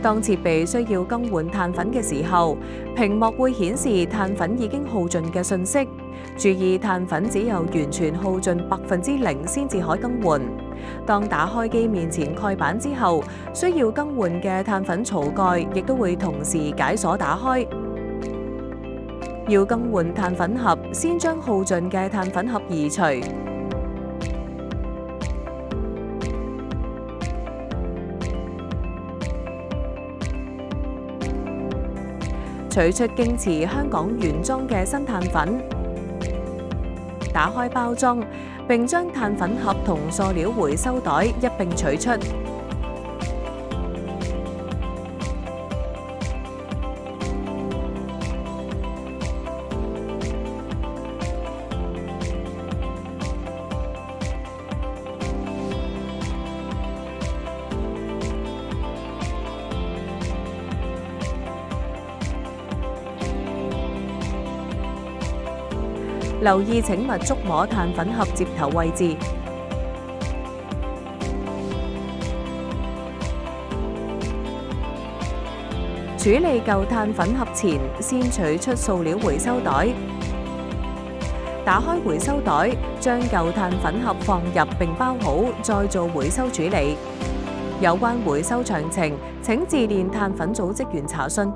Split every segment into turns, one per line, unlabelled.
當設備需要更換碳粉嘅時候，屏幕會顯示碳粉已經耗盡嘅信息。注意碳粉只有完全耗盡0%先至可更換。當打開機面前蓋板之後，需要更換嘅碳粉槽蓋亦都會同時解鎖打開。要更換碳粉盒，先將耗盡嘅碳粉盒移除。取出京瓷香港原裝嘅新碳粉，打開包裝，並將碳粉盒同塑料回收袋一併取出。留意請勿觸摸碳粉盒接頭位置。處理舊碳粉盒前，先取出塑料回收袋，打開回收袋，將舊碳粉盒放入並包好，再做回收處理。有關回收詳情，請致電碳粉組職員查詢。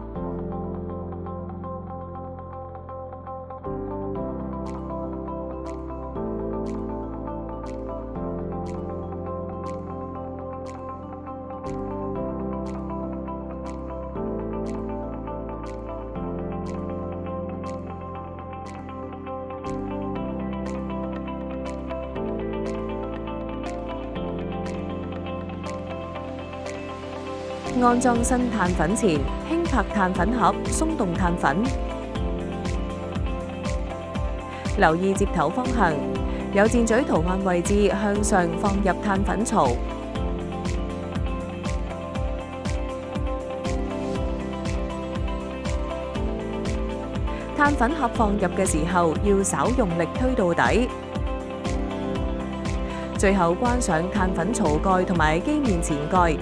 安裝新碳粉前，輕拍碳粉盒，鬆動碳粉。留意接頭方向，有箭嘴圖案位置向上放入碳粉槽。碳粉盒放入嘅時候，要稍用力推到底。最後關上碳粉槽蓋同埋機面前蓋。